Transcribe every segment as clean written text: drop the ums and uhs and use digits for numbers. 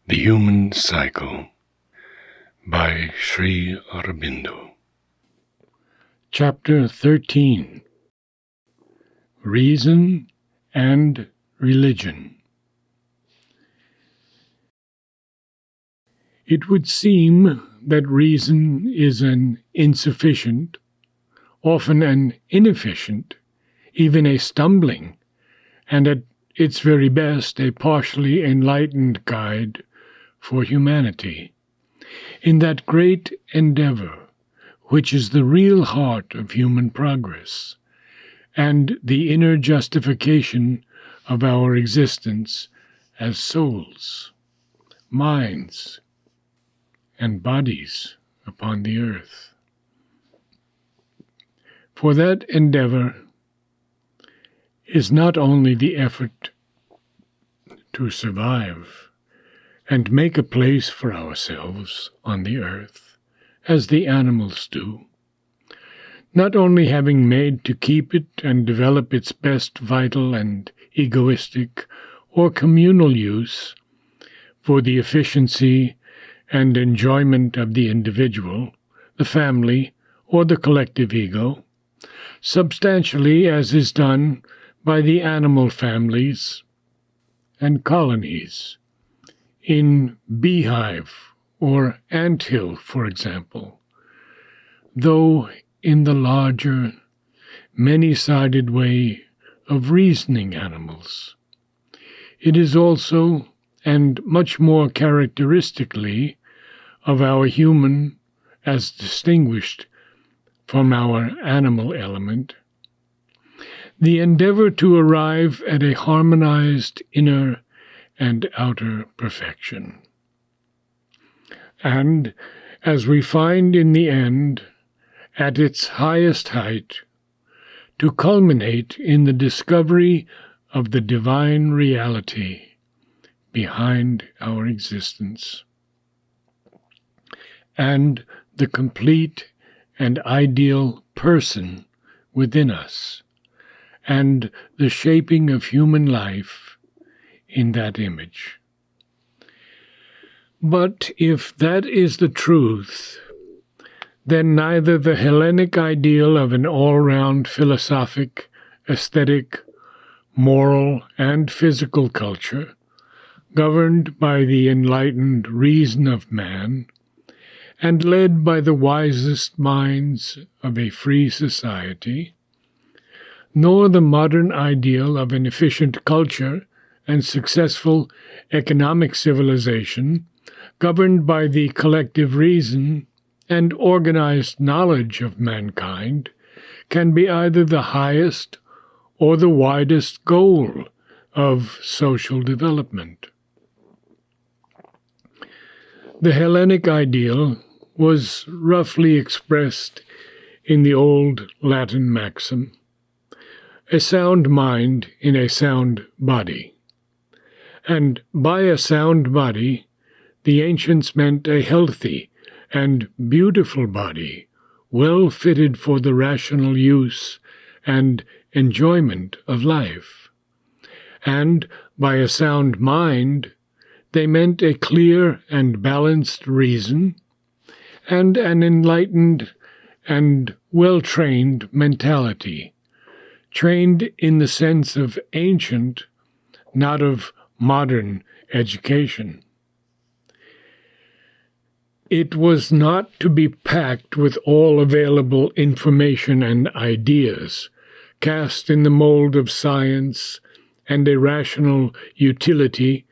The Human Cycle by Sri Aurobindo. Chapter 13. Reason and Religion. It would seem that reason is an insufficient, often an inefficient, even a stumbling, and at its very best a partially enlightened guide for humanity, in that great endeavor which is the real heart of human progress, and the inner justification of our existence as souls, minds, and bodies upon the earth. For that endeavor is not only the effort to survive and make a place for ourselves on the earth, as the animals do, not only having made to keep it and develop its best vital and egoistic or communal use for the efficiency and enjoyment of the individual, the family, or the collective ego, substantially as is done by the animal families and colonies, in beehive or anthill, for example, though in the larger, many-sided way of reasoning animals. It is also, and much more characteristically, of our human as distinguished from our animal element, the endeavor to arrive at a harmonized inner and outer perfection. And, as we find in the end, at its highest height, to culminate in the discovery of the divine reality behind our existence, and the complete and ideal person within us, and the shaping of human life in that image. But if that is the truth, then neither the Hellenic ideal of an all-round philosophic, aesthetic, moral, and physical culture, governed by the enlightened reason of man, and led by the wisest minds of a free society, nor the modern ideal of an efficient culture and successful economic civilization governed by the collective reason and organized knowledge of mankind can be either the highest or the widest goal of social development. The Hellenic ideal was roughly expressed in the old Latin maxim, a sound mind in a sound body. And by a sound body, the ancients meant a healthy and beautiful body, well fitted for the rational use and enjoyment of life. And by a sound mind, they meant a clear and balanced reason and an enlightened and well-trained mentality, trained in the sense of ancient, not of modern education. It was not to be packed with all available information and ideas, cast in the mold of science and a rational utility,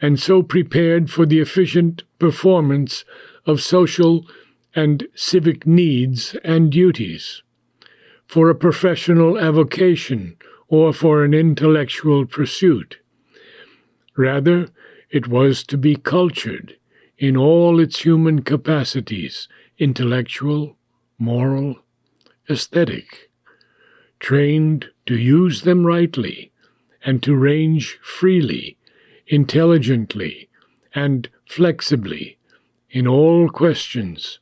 and so prepared for the efficient performance of social and civic needs and duties, for a professional avocation or for an intellectual pursuit. Rather, it was to be cultured in all its human capacities, intellectual, moral, aesthetic, trained to use them rightly and to range freely, intelligently, and flexibly in all questions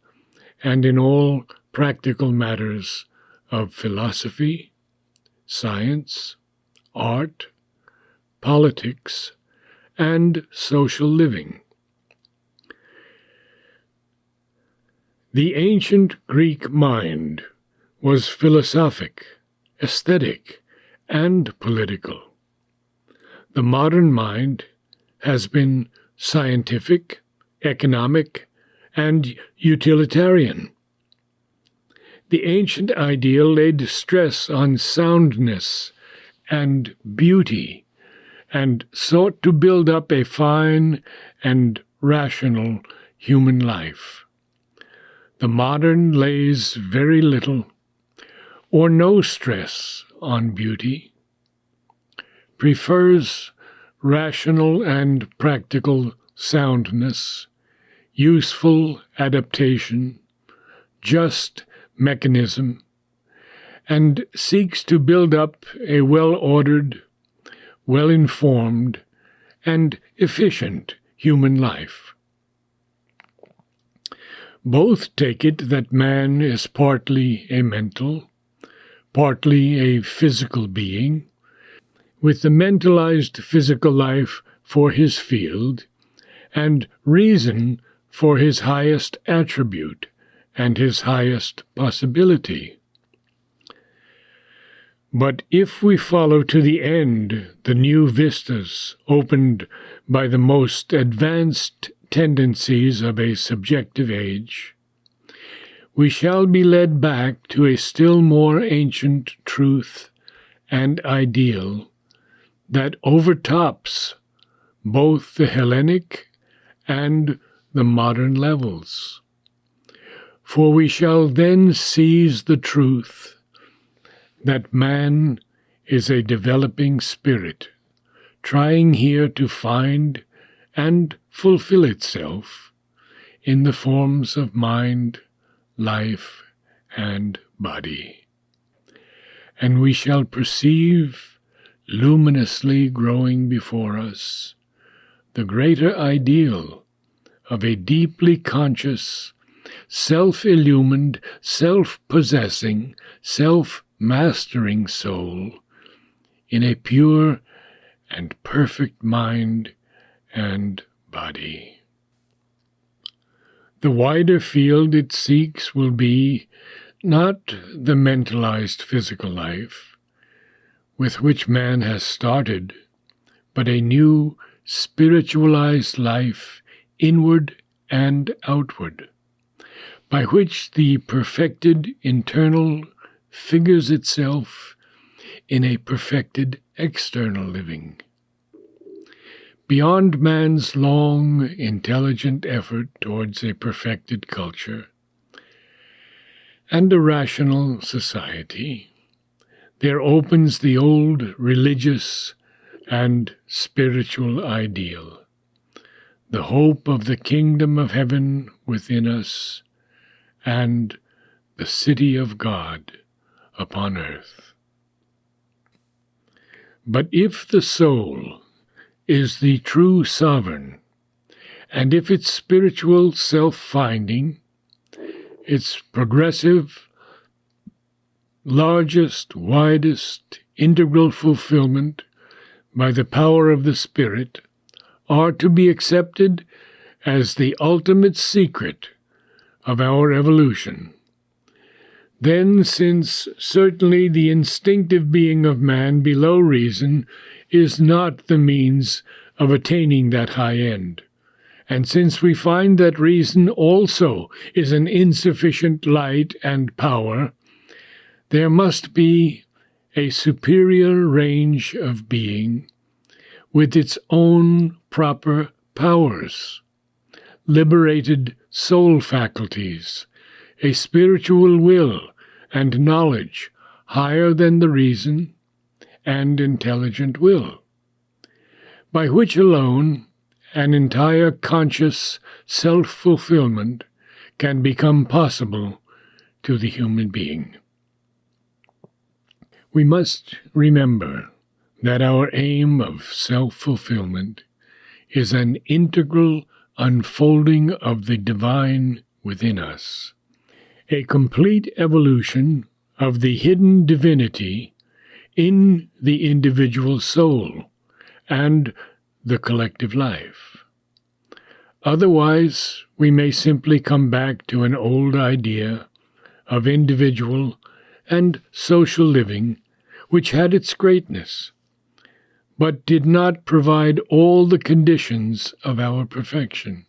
and in all practical matters of philosophy, science, art, politics, and social living. The ancient Greek mind was philosophic, aesthetic, and political. The modern mind has been scientific, economic, and utilitarian. The ancient ideal laid stress on soundness and beauty, and sought to build up a fine and rational human life. The modern lays very little or no stress on beauty, prefers rational and practical soundness, useful adaptation, just mechanism, and seeks to build up a well-ordered, well-informed, and efficient human life. Both take it that man is partly a mental, partly a physical being, with the mentalized physical life for his field, and reason for his highest attribute and his highest possibility. But if we follow to the end the new vistas opened by the most advanced tendencies of a subjective age, we shall be led back to a still more ancient truth and ideal that overtops both the Hellenic and the modern levels. For we shall then seize the truth that man is a developing spirit, trying here to find and fulfill itself in the forms of mind, life, and body. And we shall perceive, luminously growing before us, the greater ideal of a deeply conscious, self-illumined, self-possessing, self-mastering soul in a pure and perfect mind and body. The wider field it seeks will be not the mentalized physical life with which man has started, but a new spiritualized life, inward and outward, by which the perfected internal figures itself in a perfected external living. Beyond man's long, intelligent effort towards a perfected culture and a rational society, there opens the old religious and spiritual ideal, the hope of the kingdom of heaven within us, and the city of God upon earth. But if the soul is the true sovereign, and if its spiritual self-finding, its progressive, largest, widest, integral fulfillment by the power of the Spirit are to be accepted as the ultimate secret of our evolution, then, since certainly the instinctive being of man below reason is not the means of attaining that high end, and since we find that reason also is an insufficient light and power, there must be a superior range of being with its own proper powers, liberated soul faculties, a spiritual will and knowledge higher than the reason and intelligent will, by which alone an entire conscious self-fulfillment can become possible to the human being. We must remember that our aim of self-fulfillment is an integral unfolding of the divine within us, a complete evolution of the hidden divinity in the individual soul and the collective life. Otherwise, we may simply come back to an old idea of individual and social living, which had its greatness, but did not provide all the conditions of our perfection.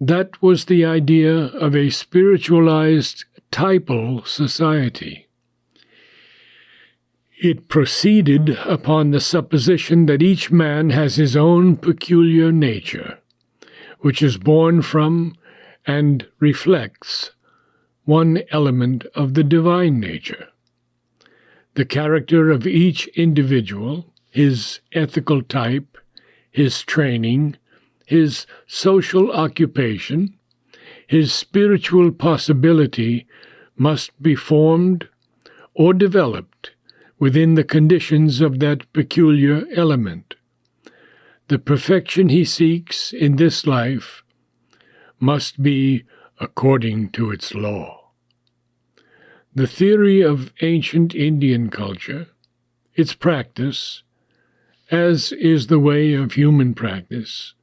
That was the idea of a spiritualized typal society. It proceeded upon the supposition that each man has his own peculiar nature, which is born from and reflects one element of the divine nature. The character of each individual, his ethical type, his training, his social occupation, his spiritual possibility must be formed or developed within the conditions of that peculiar element. The perfection he seeks in this life must be according to its law. The theory of ancient Indian culture, its practice, as is the way of human practice,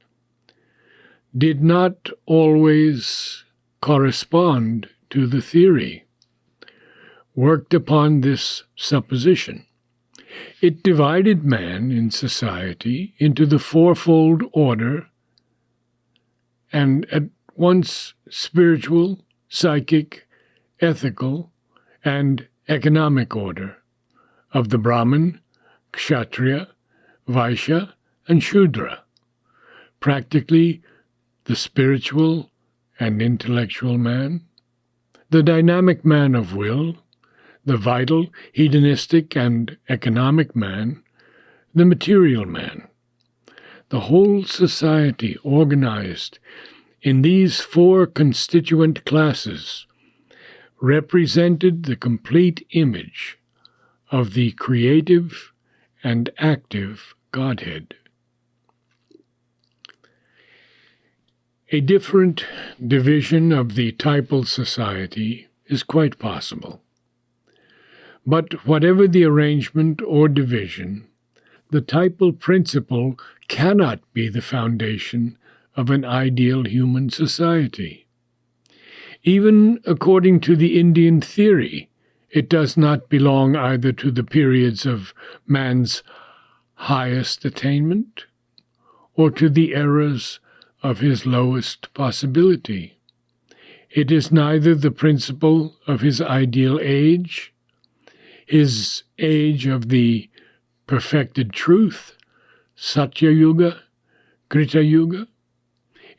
did not always correspond to the theory worked upon this supposition. It divided man in society into the fourfold order, and at once spiritual, psychic, ethical, and economic order of the Brahmin, Kshatriya, Vaishya, and Shudra, practically the spiritual and intellectual man, the dynamic man of will, the vital, hedonistic, and economic man, the material man. The whole society organized in these four constituent classes represented the complete image of the creative and active Godhead. A different division of the typal society is quite possible. But whatever the arrangement or division, the typal principle cannot be the foundation of an ideal human society. Even according to the Indian theory, it does not belong either to the periods of man's highest attainment or to the eras of his lowest possibility. It is neither the principle of his ideal age, his age of the perfected truth, Satya Yuga, Krita Yuga,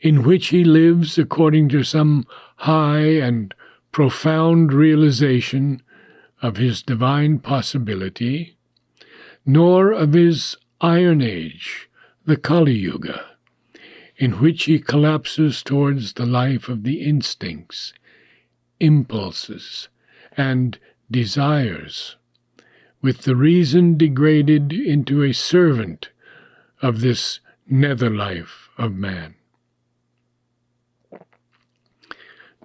in which he lives according to some high and profound realization of his divine possibility, nor of his Iron Age, the Kali Yuga, in which he collapses towards the life of the instincts, impulses, and desires, with the reason degraded into a servant of this nether life of man.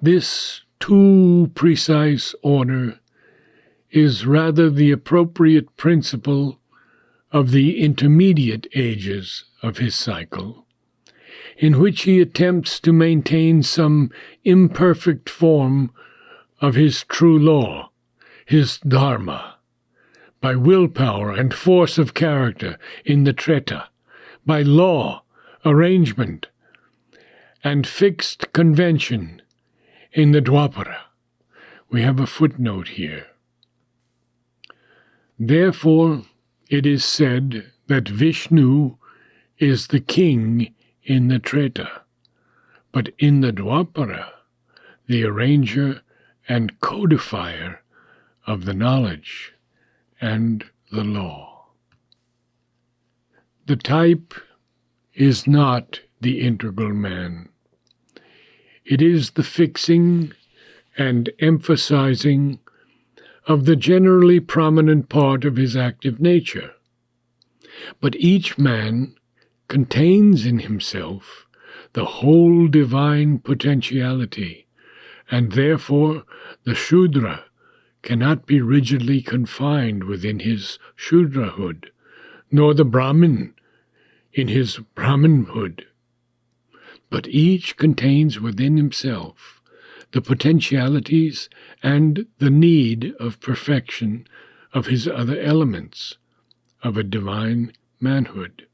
This too precise order is rather the appropriate principle of the intermediate ages of his cycle, in which he attempts to maintain some imperfect form of his true law, his dharma, by willpower and force of character in the Treta, by law, arrangement, and fixed convention in the Dwapara. We have a footnote here. Therefore, it is said that Vishnu is the king in the Treta, but in the Dwapara, the arranger and codifier of the knowledge and the law. The type is not the integral man. It is the fixing and emphasizing of the generally prominent part of his active nature. But each man contains in himself the whole divine potentiality, and therefore the Shudra cannot be rigidly confined within his Shudrahood, nor the Brahmin in his Brahmanhood. but each contains within himself the potentialities and the need of perfection of his other elements, of a divine manhood.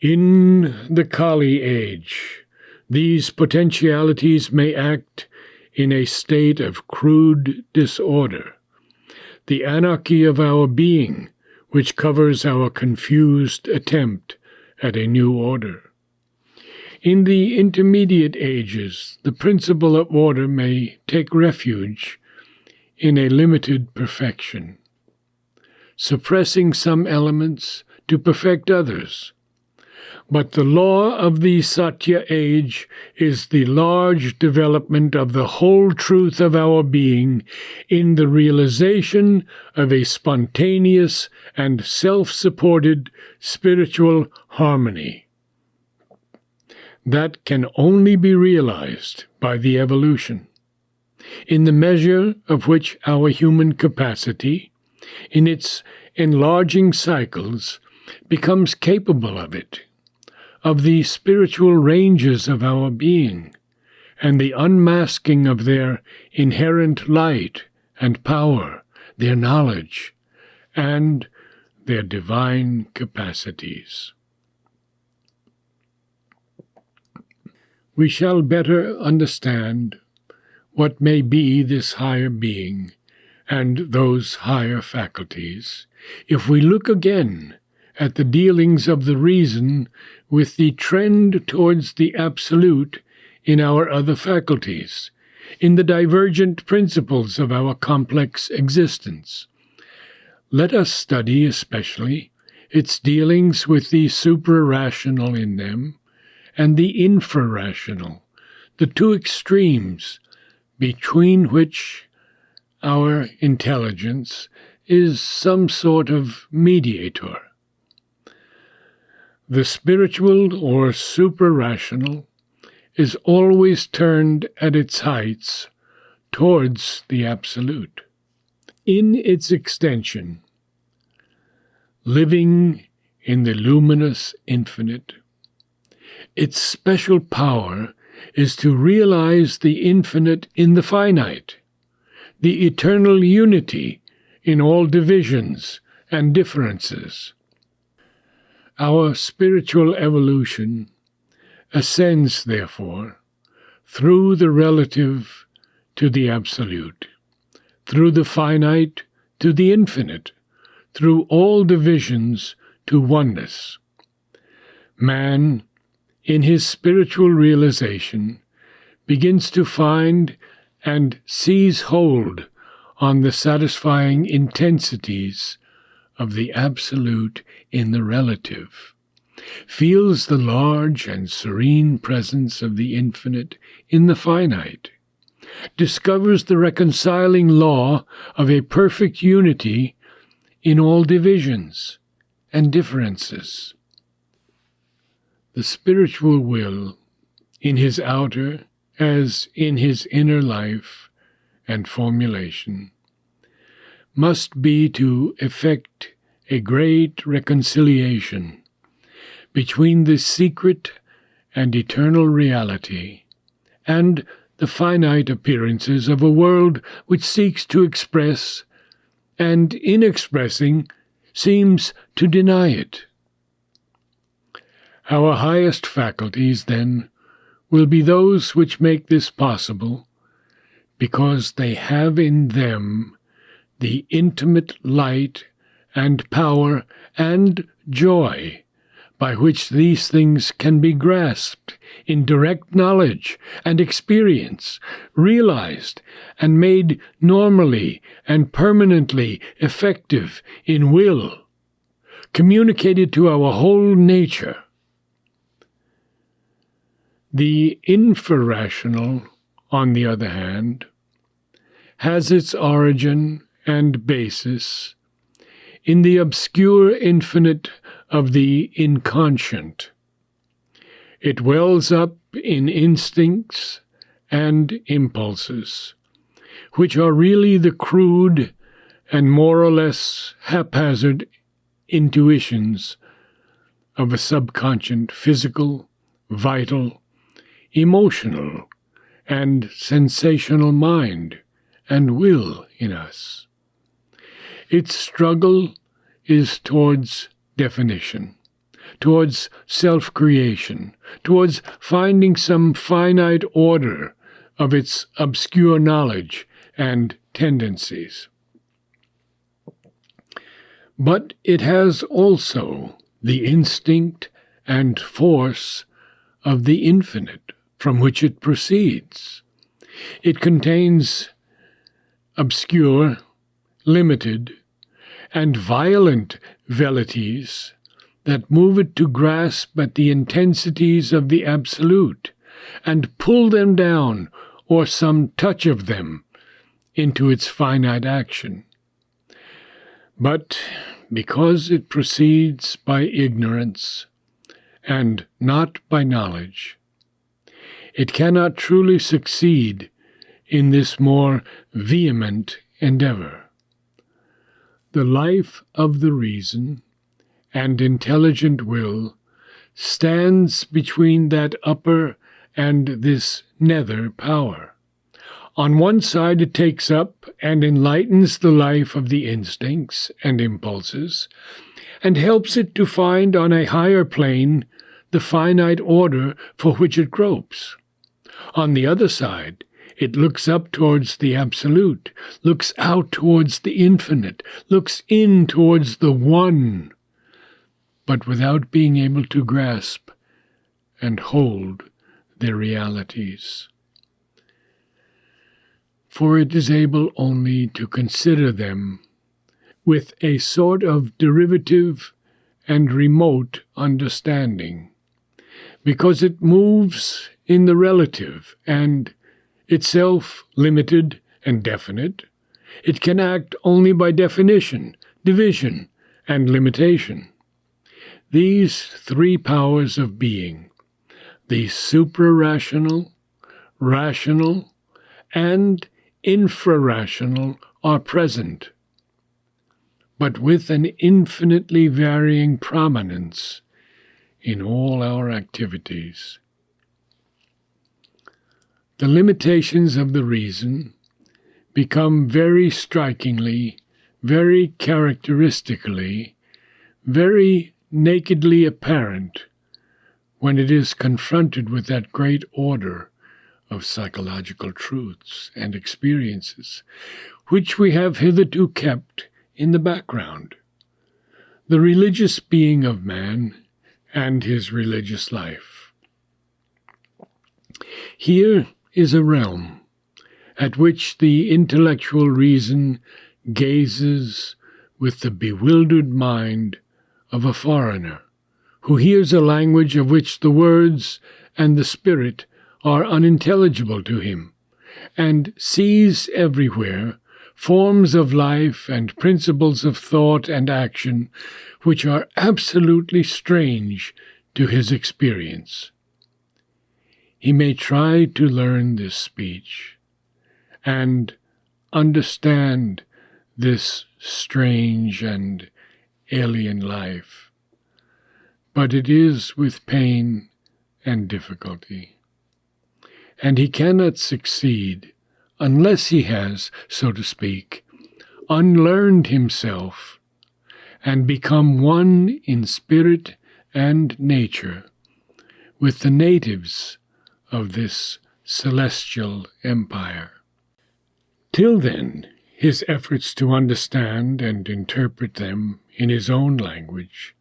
In the Kali age, these potentialities may act in a state of crude disorder, the anarchy of our being, which covers our confused attempt at a new order. In the intermediate ages, the principle of order may take refuge in a limited perfection, suppressing some elements to perfect others. But the law of the Satya age is the large development of the whole truth of our being in the realization of a spontaneous and self-supported spiritual harmony that can only be realized by the evolution, in the measure of which our human capacity, in its enlarging cycles, becomes capable of it, of the spiritual ranges of our being, and the unmasking of their inherent light and power, their knowledge, and their divine capacities. We shall better understand what may be this higher being and those higher faculties if we look again at the dealings of the reason with the trend towards the absolute in our other faculties, in the divergent principles of our complex existence. Let us study especially its dealings with the supra-rational in them and the infra-rational, the two extremes between which our intelligence is some sort of mediator. The spiritual or supra-rational is always turned at its heights towards the absolute. In its extension, living in the luminous infinite, its special power is to realize the infinite in the finite, the eternal unity in all divisions and differences. Our spiritual evolution ascends, therefore, through the relative to the absolute, through the finite to the infinite, through all divisions to oneness. Man, in his spiritual realization, begins to find and seize hold on the satisfying intensities of the absolute in the relative, feels the large and serene presence of the infinite in the finite, discovers the reconciling law of a perfect unity in all divisions and differences. The spiritual will, in his outer as in his inner life and formulation, must be to effect a great reconciliation between the secret and eternal reality and the finite appearances of a world which seeks to express, and in expressing seems to deny it. Our highest faculties, then, will be those which make this possible, because they have in them the intimate light and power and joy by which these things can be grasped in direct knowledge and experience, realized and made normally and permanently effective in will, communicated to our whole nature. The infra-rational, on the other hand, has its origin and basis in the obscure infinite of the inconscient. It wells up in instincts and impulses, which are really the crude and more or less haphazard intuitions of a subconscious physical vital, emotional, and sensational mind and will in us. Its struggle is towards definition, towards self-creation, towards finding some finite order of its obscure knowledge and tendencies. But it has also the instinct and force of the infinite from which it proceeds. It contains obscure, limited, and violent velities that move it to grasp at the intensities of the absolute and pull them down, or some touch of them, into its finite action. But because it proceeds by ignorance and not by knowledge, it cannot truly succeed in this more vehement endeavor. The life of the reason and intelligent will stands between that upper and this nether power. On one side it takes up and enlightens the life of the instincts and impulses, and helps it to find on a higher plane the finite order for which it gropes. On the other side, it looks up towards the absolute, looks out towards the infinite, looks in towards the one, but without being able to grasp and hold their realities. For it is able only to consider them with a sort of derivative and remote understanding, because it moves in the relative and itself limited and definite. It can act only by definition, division, and limitation. These three powers of being, the suprarational, rational, and infrarational, are present, but with an infinitely varying prominence in all our activities. The limitations of the reason become very strikingly, very characteristically, very nakedly apparent when it is confronted with that great order of psychological truths and experiences which we have hitherto kept in the background. The religious being of man and his religious life. Here is a realm at which the intellectual reason gazes with the bewildered mind of a foreigner who hears a language of which the words and the spirit are unintelligible to him, and sees everywhere forms of life and principles of thought and action which are absolutely strange to his experience. He may try to learn this speech and understand this strange and alien life, but it is with pain and difficulty, and he cannot succeed unless he has, so to speak, unlearned himself and become one in spirit and nature with the natives of this celestial empire. Till then, his efforts to understand and interpret them in his own language,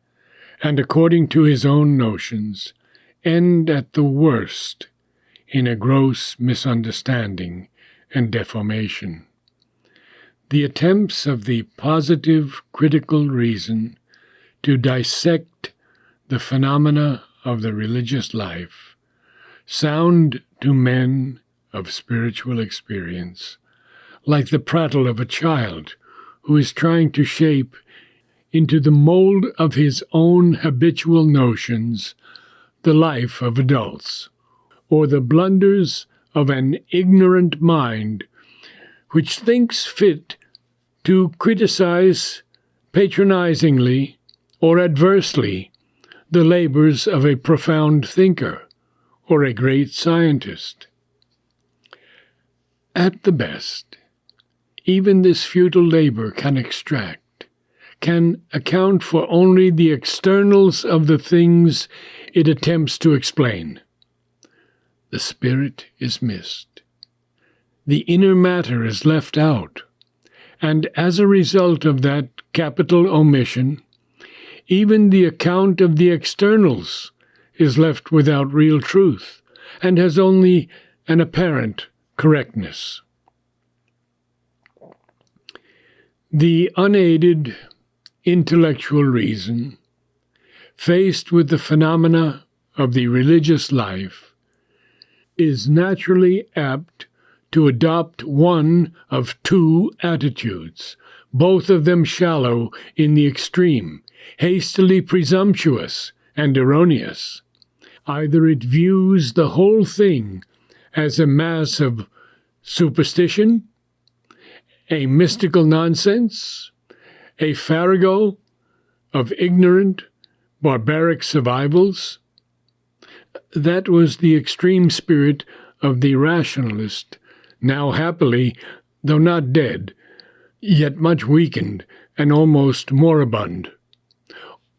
and according to his own notions, end at the worst in a gross misunderstanding and deformation. The attempts of the positive critical reason to dissect the phenomena of the religious life sound to men of spiritual experience like the prattle of a child who is trying to shape into the mold of his own habitual notions the life of adults, or the blunders of an ignorant mind which thinks fit to criticize patronizingly or adversely the labors of a profound thinker or a great scientist. At the best, even this futile labor can account for only the externals of the things it attempts to explain. The spirit is missed. The inner matter is left out, and as a result of that capital omission, even the account of the externals is left without real truth, and has only an apparent correctness. The unaided intellectual reason, faced with the phenomena of the religious life, is naturally apt to adopt one of two attitudes, both of them shallow in the extreme, hastily presumptuous and erroneous. Either it views the whole thing as a mass of superstition, a mystical nonsense, a farrago of ignorant, barbaric survivals. That was the extreme spirit of the rationalist, now happily, though not dead, yet much weakened and almost moribund.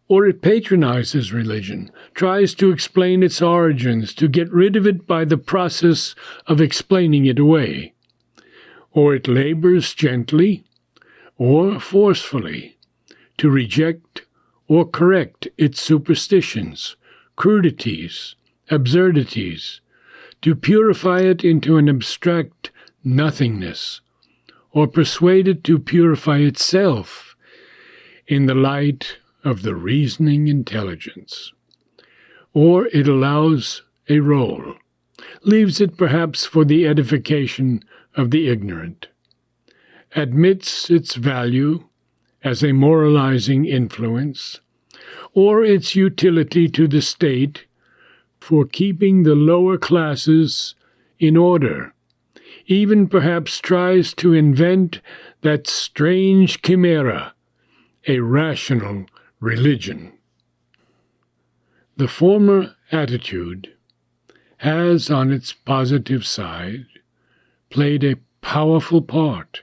Or it patronizes religion, tries to explain its origins, to get rid of it by the process of explaining it away. Or it labors gently or forcefully to reject or correct its superstitions, crudities, absurdities, to purify it into an abstract nothingness, or persuade it to purify itself in the light of the reasoning intelligence. Or it allows a role, leaves it perhaps for the edification of the ignorant, admits its value as a moralizing influence, or its utility to the state for keeping the lower classes in order, even perhaps tries to invent that strange chimera, a rational religion. The former attitude has, on its positive side, played a powerful part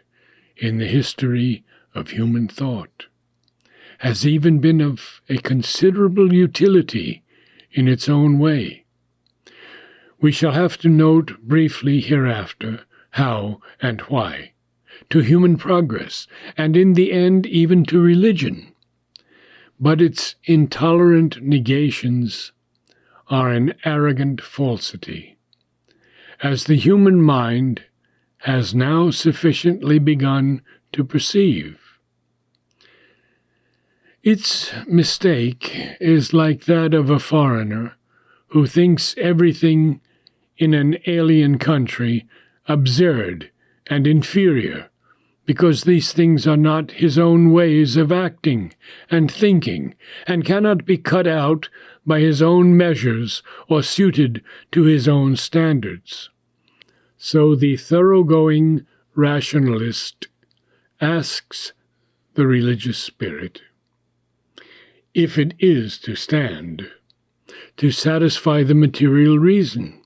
in the history of human thought, has even been of a considerable utility in its own way. We shall have to note briefly hereafter how and why, to human progress, and in the end even to religion. But its intolerant negations are an arrogant falsity, as the human mind has now sufficiently begun to perceive. Its mistake is like that of a foreigner who thinks everything in an alien country absurd and inferior, because these things are not his own ways of acting and thinking, and cannot be cut out by his own measures or suited to his own standards. So the thoroughgoing rationalist asks the religious spirit, if it is to stand, to satisfy the material reason,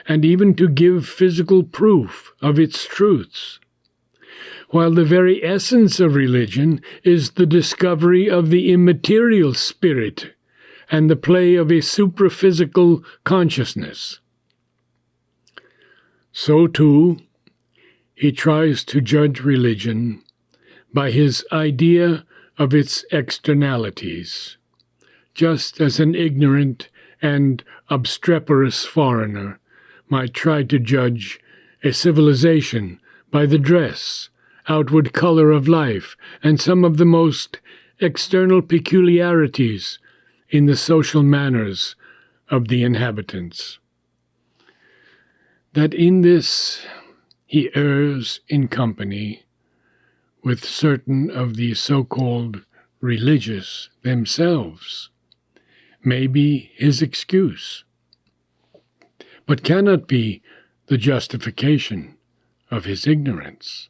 and even to give physical proof of its truths, while the very essence of religion is the discovery of the immaterial spirit and the play of a supraphysical consciousness. So, too, he tries to judge religion by his idea of its externalities, just as an ignorant and obstreperous foreigner might try to judge a civilization by the dress, outward color of life, and some of the most external peculiarities in the social manners of the inhabitants. That in this he errs in company with certain of the so-called religious themselves may be his excuse, but cannot be the justification of his ignorance.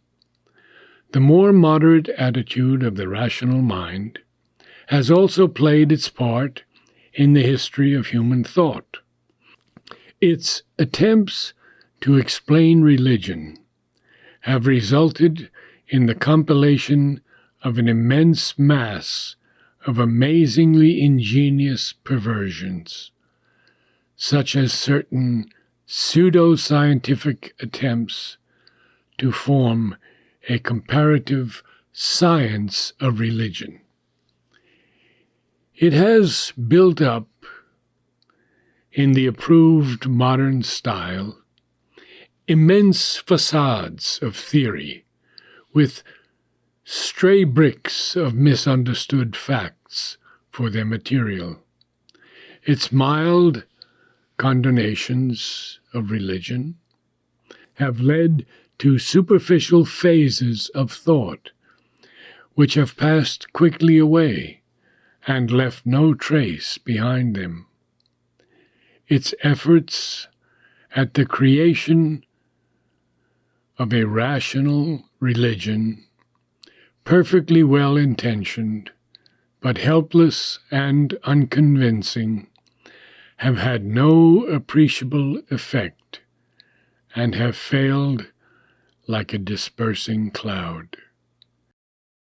The more moderate attitude of the rational mind has also played its part in the history of human thought. Its attempts to explain religion have resulted in the compilation of an immense mass of amazingly ingenious perversions, such as certain pseudo-scientific attempts to form a comparative science of religion. It has built up, in the approved modern style, immense facades of theory with stray bricks of misunderstood facts for their material. Its mild condonations of religion have led to superficial phases of thought which have passed quickly away and left no trace behind them. Its efforts at the creation of a rational religion, perfectly well-intentioned, but helpless and unconvincing, have had no appreciable effect and have failed like a dispersing cloud.